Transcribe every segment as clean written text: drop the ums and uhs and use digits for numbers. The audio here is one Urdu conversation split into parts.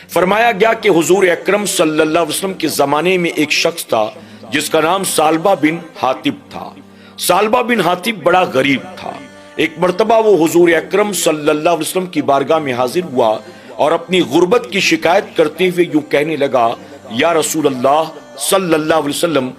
فرمایا گیا کہ حضور اکرم صلی اللہ علیہ وسلم کے زمانے میں ایک شخص تھا جس کا نام ثعلبہ بن حاطب تھا۔ ثعلبہ بن حاطب بڑا غریب تھا۔ ایک مرتبہ وہ حضور اکرم صلی اللہ علیہ وسلم کی بارگاہ میں حاضر ہوا اور اپنی غربت کی شکایت کرتے ہوئے یوں کہنے لگا، یا رسول اللہ صلی اللہ علیہ وسلم،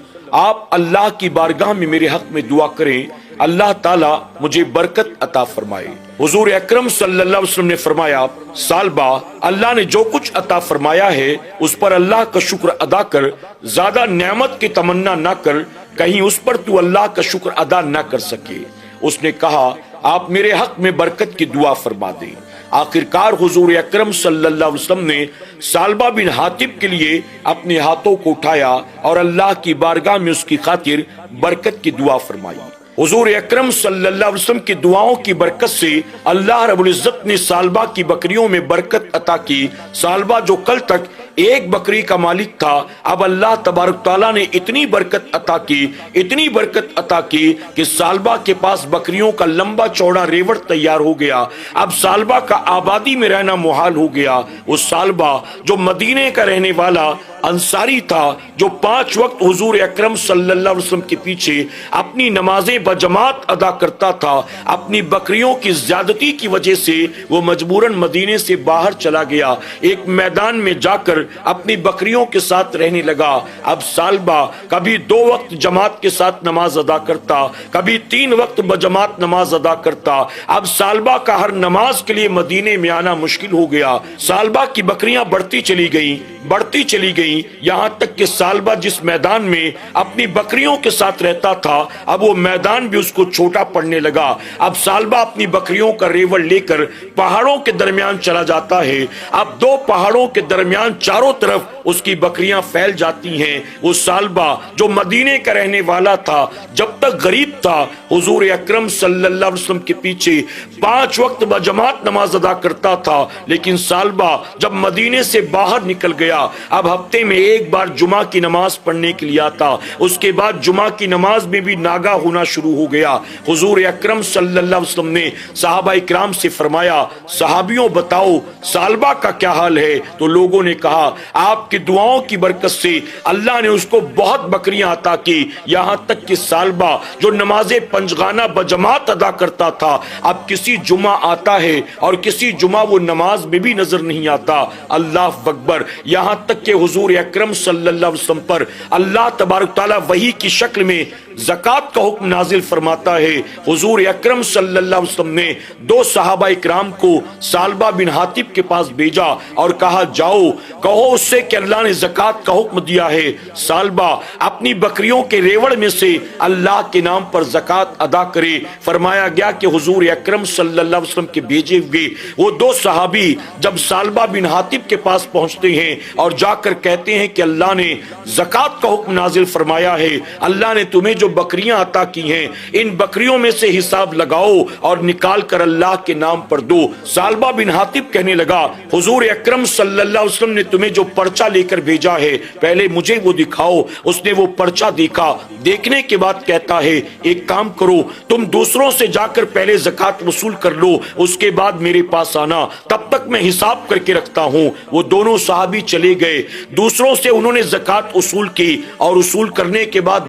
آپ اللہ کی بارگاہ میں میرے حق میں دعا کریں، اللہ تعالیٰ مجھے برکت عطا فرمائے۔ حضور اکرم صلی اللہ علیہ وسلم نے فرمایا، ثعلبہ، اللہ نے جو کچھ عطا فرمایا ہے اس پر اللہ کا شکر ادا کر، زیادہ نعمت کی تمنا نہ کر، کہیں اس پر تو اللہ کا شکر ادا نہ کر سکے۔ اس نے کہا، آپ میرے حق میں برکت کی دعا فرما دیں۔ آخرکار حضور اکرم صلی اللہ علیہ وسلم نے ثعلبہ بن حاطب کے لیے اپنے ہاتھوں کو اٹھایا اور اللہ کی بارگاہ میں اس کی خاطر برکت کی دعا فرمائی۔ حضور اکرم صلی اللہ علیہ وسلم کی دعاؤں کی برکت سے اللہ رب العزت نے ثعلبہ کی بکریوں میں برکت عطا کی۔ ثعلبہ جو کل تک ایک بکری کا مالک تھا، اب اللہ تبارک تعالیٰ نے اتنی برکت عطا کی، اتنی برکت عطا کی کہ ثعلبہ کے پاس بکریوں کا لمبا چوڑا ریوڑ تیار ہو گیا۔ اب ثعلبہ کا آبادی میں رہنا محال ہو گیا۔ وہ ثعلبہ جو مدینے کا رہنے والا انصاری تھا، جو 5 وقت حضور اکرم صلی اللہ علیہ وسلم کے پیچھے اپنی نمازیں بجماعت ادا کرتا تھا، اپنی بکریوں کی زیادتی کی وجہ سے وہ مجبوراً مدینے سے باہر چلا گیا، ایک میدان میں جا کر اپنی بکریوں کے ساتھ رہنے لگا۔ اب ثعلبہ کبھی 2 وقت جماعت کے ساتھ نماز ادا کرتا، کبھی 3 وقت بجماعت نماز ادا کرتا۔ اب ثعلبہ کا ہر نماز کے لیے مدینے میں آنا مشکل ہو گیا۔ ثعلبہ کی بکریاں بڑھتی چلی گئیں، یہاں تک کہ ثعلبہ جس میدان میں اپنی بکریوں کے ساتھ رہتا تھا، اب وہ میدان بھی اس کو چھوٹا پڑنے لگا۔ اب ثعلبہ اپنی بکریوں کا ریوڑ لے کر پہاڑوں کے درمیان چلا جاتا ہے۔ اب 2 پہاڑوں کے درمیان چاروں طرف اس کی بکریاں پھیل جاتی ہیں۔ وہ ثعلبہ جو مدینے کا رہنے والا تھا، جب تک غریب تھا، حضور اکرم صلی اللہ علیہ وسلم کے پیچھے 5 وقت بجماعت نماز ادا کرتا تھا، لیکن ثعلبہ جب مدینے سے باہر نکل گیا، اب ہفتے میں ایک بار جمعہ کی نماز پڑھنے کے لیے آتا، اس کے بعد جمعہ کی نماز میں بھی ناگا ہونا شروع ہو گیا۔ حضور اکرم صلی اللہ علیہ وسلم نے صحابہ اکرام سے فرمایا، صحابیوں بتاؤ ثعلبہ کا کیا حال ہے؟ تو لوگوں نے کہا، آپ کی دعاؤں کی برکت سے اللہ نے اس کو بہت بکریاں عطا کی، یہاں تک کہ ثعلبہ جو نماز پنجگانہ بجماعت ادا کرتا تھا، اب کسی جمعہ آتا ہے اور کسی جمعہ وہ نماز میں بھی نظر نہیں آتا۔ اللہ اکبر! یہاں تک کہ حضور اکرم صلی اللہ علیہ وسلم پر اللہ تبارک تعالیٰ وحی کی شکل میں زکوٰۃ کا حکم نازل فرماتا ہے۔ حضور اکرم صلی اللہ علیہ وسلم نے 2 صحابہ اکرام کو ثعلبہ بن حاطب کے پاس بھیجا اور کہا، جاؤ کہو اس سے کہ اللہ نے زکوٰۃ کا حکم دیا ہے، ثعلبہ اپنی بکریوں کے ریوڑ میں سے اللہ کے نام پر زکوٰۃ ادا کرے۔ فرمایا گیا کہ حضور اکرم صلی اللہ علیہ وسلم کے بھیجے ہوئے وہ 2 صحابی جب ثعلبہ بن حاطب کے پاس پہنچتے ہیں اور جا کر کہتے ہیں کہ اللہ نے زکوٰۃ کا حکم نازل فرمایا ہے، اللہ نے تمہیں جو بکریاں عطا کی ہیں، ان بکریوں میں سے حساب لگاؤ اور نکال کر اللہ کے نام پر دو۔ ثعلبہ بن حاطب کہنے لگا، حضور اکرم صلی اللہ علیہ وسلم نے تمہیں جو پرچہ لے کر بھیجا ہے، پہلے مجھے وہ دکھاؤ۔ اس نے وہ پرچہ دیکھا، دیکھنے کے بعد کہتا ہے، ایک کام کرو، تم دوسروں سے جا کر پہلے زکوٰۃ وصول کر لو، اس کے بعد میرے پاس آنا، تب تک میں حساب کر کے رکھتا ہوں۔ وہ دونوں صحابی چلے گئے، دوسروں سے انہوں نے زکوٰۃ وصول کی اور وصول کرنے کے بعد